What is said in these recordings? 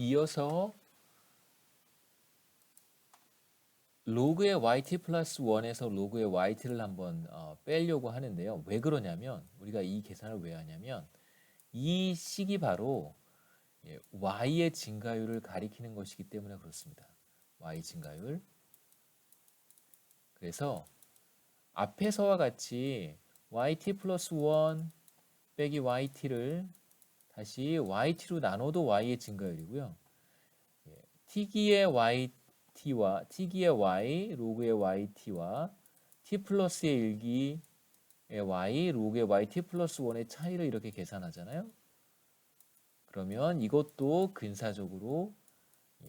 이어서 로그의 yt 플러스 1에서 로그의 yt를 한번 빼려고 하는데요. 왜 그러냐면 우리가 이 계산을 왜 하냐면 이 식이 바로 y의 증가율을 가리키는 것이기 때문에 그렇습니다. y 증가율. 그래서 앞에서와 같이 yt 플러스 1 빼기 yt를 다시 yt로 나눠도 y의 증가율이고요. t기의 yt와 t기의 y 로그의 yt와 t 플러스의 1기의 y 로그의 yt 플러스 1의 차이를 이렇게 계산하잖아요. 그러면 이것도 근사적으로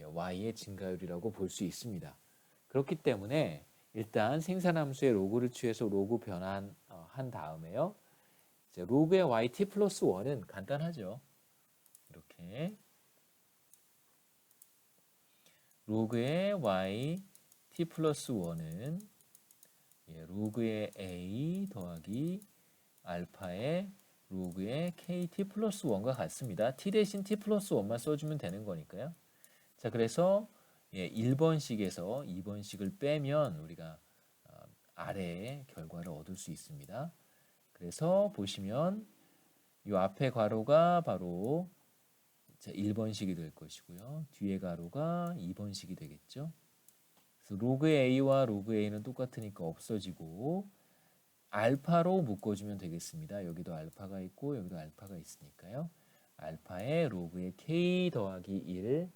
y의 증가율이라고 볼 수 있습니다. 그렇기 때문에 일단 생산함수의 로그를 취해서 로그 변환한 다음에요. 이제 로그의 yt 플러스 1은 간단하죠. 이렇게 로그의 yt 플러스 1은 로그의 a 더하기 알파의 로그의 kt 플러스 1과 같습니다. t 대신 t 플러스 1만 써주면 되는 거니까요. 자, 그래서 1번식에서 2번식을 빼면 우리가 아래의 결과를 얻을 수 있습니다. 그래서 보시면 이 앞에 괄호가 바로 1번식이 될 것이고요. 뒤에 괄호가 2번식이 되겠죠. 그래서 로그 a와 로그 a는 똑같으니까 없어지고 알파로 묶어주면 되겠습니다. 여기도 알파가 있고 여기도 알파가 있으니까요. 알파의 로그의 k 더하기 1,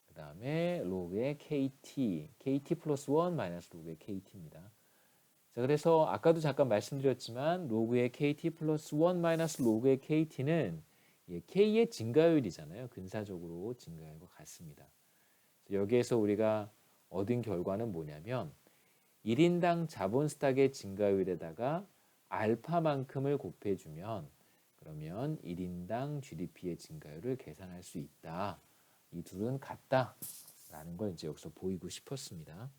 그 다음에 로그의 kt 플러스 1 마이너스 로그의 kt입니다. 자, 그래서 아까도 잠깐 말씀드렸지만 로그의 kt 플러스 1 마이너스 로그의 kt는 k의 증가율이잖아요. 근사적으로 증가율과 같습니다. 여기에서 우리가 얻은 결과는 뭐냐면 1인당 자본 스탁의 증가율에다가 알파만큼을 곱해주면 그러면 1인당 GDP의 증가율을 계산할 수 있다. 이 둘은 같다라는 걸 이제 여기서 보이고 싶었습니다.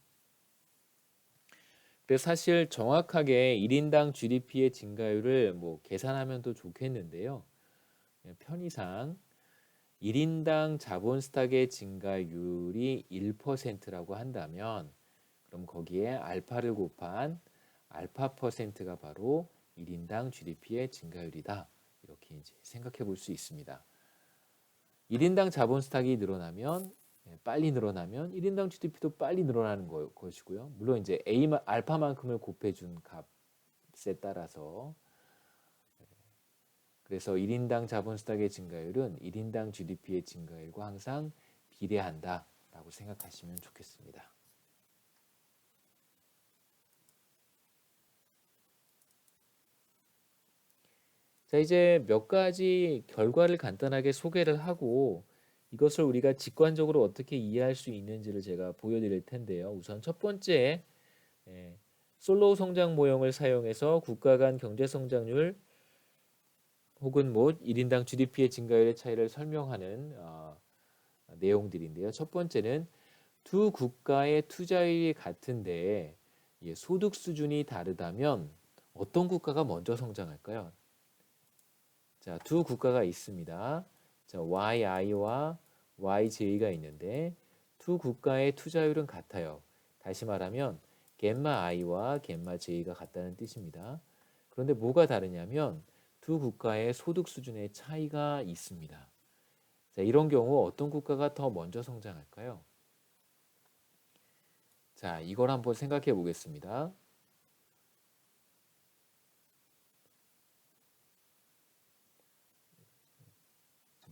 그래서 사실 정확하게 1인당 GDP의 증가율을 계산하면 더 좋겠는데요. 편의상 1인당 자본 스탁의 증가율이 1%라고 한다면 그럼 거기에 알파를 곱한 알파 퍼센트가 바로 1인당 GDP의 증가율이다. 이렇게 이제 생각해 볼 수 있습니다. 1인당 자본 스탁이 늘어나면 빨리 늘어나면 1인당 GDP도 빨리 늘어나는 것이고요. 물론 이제 알파만큼을 곱해준 값에 따라서 그래서 1인당 자본 스탁의 증가율은 1인당 GDP의 증가율과 항상 비례한다라고 생각하시면 좋겠습니다. 자, 이제 몇 가지 결과를 간단하게 소개를 하고 이것을 우리가 직관적으로 어떻게 이해할 수 있는지를 제가 보여드릴 텐데요. 우선 첫 번째, 솔로우 성장 모형을 사용해서 국가 간 경제 성장률 혹은 1인당 GDP의 증가율의 차이를 설명하는 내용들인데요. 첫 번째는 두 국가의 투자율이 같은데 소득 수준이 다르다면 어떤 국가가 먼저 성장할까요? 자, 두 국가가 있습니다. 자, YI와 YJ가 있는데 두 국가의 투자율은 같아요. 다시 말하면 겜마 I와 겜마 J가 같다는 뜻입니다. 그런데 뭐가 다르냐면 두 국가의 소득 수준의 차이가 있습니다. 자, 이런 경우 어떤 국가가 더 먼저 성장할까요? 자, 이걸 한번 생각해 보겠습니다.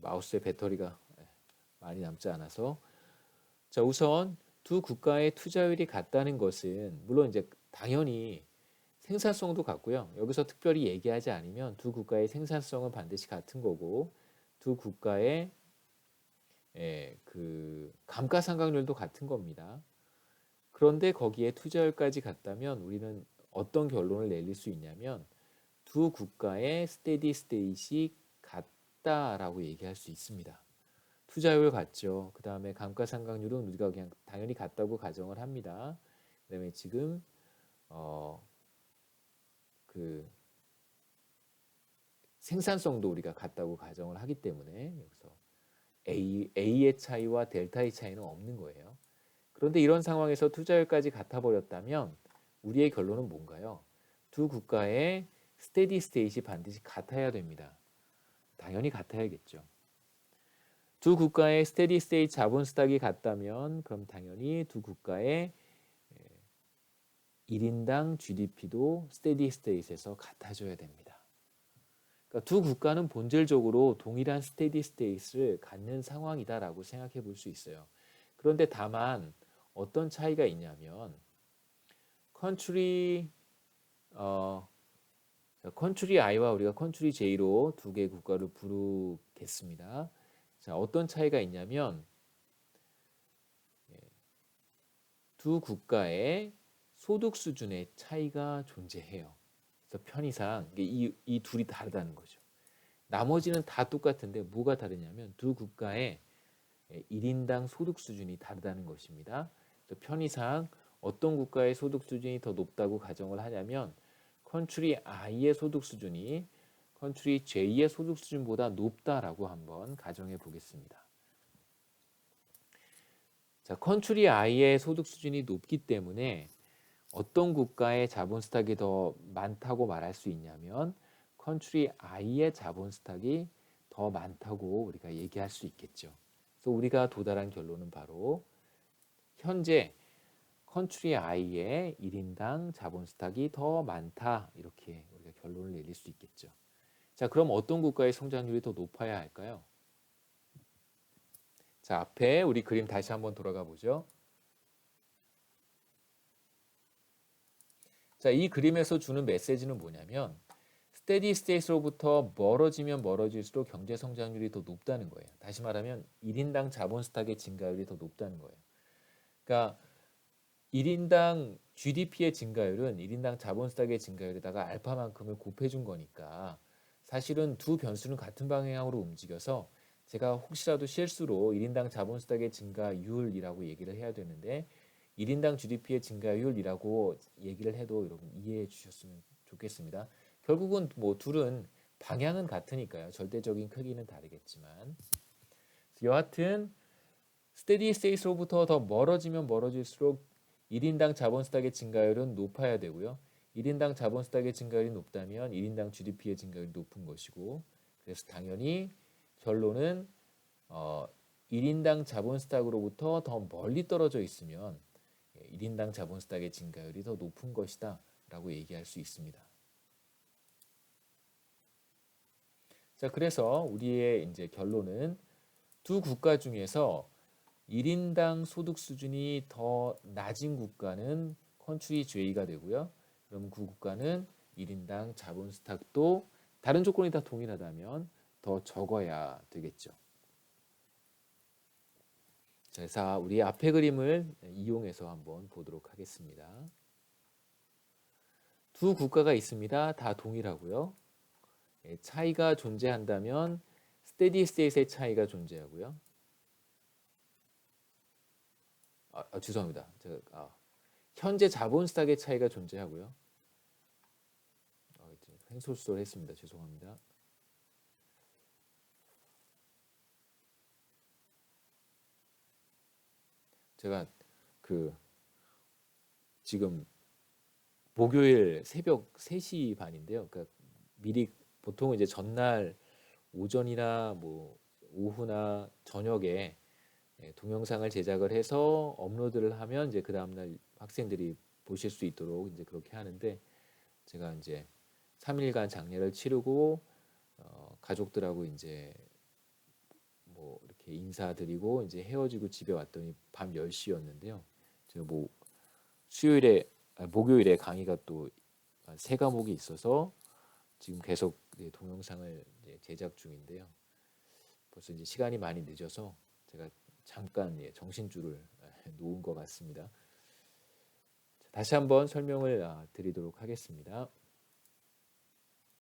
마우스의 배터리가 많이 남지 않아서 자, 우선 두 국가의 투자율이 같다는 것은 물론 이제 당연히 생산성도 같고요. 여기서 특별히 얘기하지 않으면 두 국가의 생산성은 반드시 같은 거고 두 국가의 그 감가상각률도 같은 겁니다. 그런데 거기에 투자율까지 같다면 우리는 어떤 결론을 내릴 수 있냐면 두 국가의 스테디 스테이시 같다라고 얘기할 수 있습니다. 투자율 같죠. 그 다음에 감가상각률은 우리가 그냥 당연히 같다고 가정을 합니다. 그 다음에 지금 그 생산성도 우리가 같다고 가정을 하기 때문에 여기서 A의 차이와 델타의 차이는 없는 거예요. 그런데 이런 상황에서 투자율까지 같아 버렸다면 우리의 결론은 뭔가요? 두 국가의 스테디 스테이트이 반드시 같아야 됩니다. 당연히 같아야겠죠. 두 국가의 스테디 스테이트 자본 스탁이 같다면 그럼 당연히 두 국가의 1인당 GDP도 스테디 스테이트에서 같아져야 됩니다. 그러니까 두 국가는 본질적으로 동일한 스테디 스테이트를 갖는 상황이다라고 생각해 볼 수 있어요. 그런데 다만 어떤 차이가 있냐면 컨트리 컨트리 I와 우리가 컨트리 J로 두 개의 국가를 부르겠습니다. 자, 어떤 차이가 있냐면 두 국가의 소득 수준의 차이가 존재해요. 그래서 편의상 이 둘이 다르다는 거죠. 나머지는 다 똑같은데 뭐가 다르냐면 두 국가의 1인당 소득 수준이 다르다는 것입니다. 그래서 편의상 어떤 국가의 소득 수준이 더 높다고 가정을 하냐면 컨트리 I의 소득 수준이 컨트리 J의 소득 수준보다 높다라고 한번 가정해 보겠습니다. 자, 컨트리 I의 소득 수준이 높기 때문에 어떤 국가의 자본 스탁이 더 많다고 말할 수 있냐면 컨트리 I의 자본 스탁이 더 많다고 우리가 얘기할 수 있겠죠. 그래서 우리가 도달한 결론은 바로 현재 컨트리 I의 1인당 자본 스탁이 더 많다 이렇게 우리가 결론을 내릴 수 있겠죠. 자, 그럼 어떤 국가의 성장률이 더 높아야 할까요? 자, 앞에 우리 그림 다시 한번 돌아가 보죠. 자, 이 그림에서 주는 메시지는 뭐냐면 스테디 스테이트로부터 멀어지면 멀어질수록 경제 성장률이 더 높다는 거예요. 다시 말하면 1인당 자본 스탁의 증가율이 더 높다는 거예요. 그러니까 1인당 GDP의 증가율은 1인당 자본 스탁의 증가율에다가 알파만큼을 곱해준 거니까 사실은 두 변수는 같은 방향으로 움직여서 제가 혹시라도 실수로 1인당 자본 스탁의 증가율이라고 얘기를 해야 되는데 1인당 GDP의 증가율이라고 얘기를 해도 여러분 이해해 주셨으면 좋겠습니다. 결국은 뭐 둘은 방향은 같으니까요. 절대적인 크기는 다르겠지만 여하튼 스테디 스테이트로부터 더 멀어지면 멀어질수록 1인당 자본 스탁의 증가율은 높아야 되고요. 1인당 자본 스탁의 증가율이 높다면 1인당 GDP의 증가율이 높은 것이고 그래서 당연히 결론은 1인당 자본 스탁으로부터 더 멀리 떨어져 있으면 1인당 자본 스탁의 증가율이 더 높은 것이다 라고 얘기할 수 있습니다. 자, 그래서 우리의 이제 결론은 두 국가 중에서 1인당 소득 수준이 더 낮은 국가는 컨트리 J가 되고요. 그럼 그 국가는 1인당 자본 스탁도 다른 조건이 다 동일하다면 더 적어야 되겠죠. 자, 그래서 우리 앞에 그림을 이용해서 한번 보도록 하겠습니다. 두 국가가 있습니다. 다 동일하고요. 차이가 존재한다면 스테디 스테이트의 차이가 존재하고요. 죄송합니다. 현재 자본 스탁의 차이가 존재하고요. 횡설수설했습니다. 죄송합니다. 제가 지금 목요일 새벽 3시 반인데요. 그러니까 미리 보통 이제 전날 오전이나 뭐 오후나 저녁에 동영상을 제작을 해서 업로드를 하면 이제 그 다음날 학생들이 보실 수 있도록 이제 그렇게 하는데 제가 이제 3일간 장례를 치르고 가족들하고 이제 뭐 이렇게 인사드리고 이제 헤어지고 집에 왔더니 밤 10시였는데요. 제가 뭐 목요일에 강의가 또 세 과목이 있어서 지금 계속 동영상을 제작 중인데요. 벌써 이제 시간이 많이 늦어서 제가 잠깐 정신줄을 놓은 것 같습니다. 다시 한번 설명을 드리도록 하겠습니다.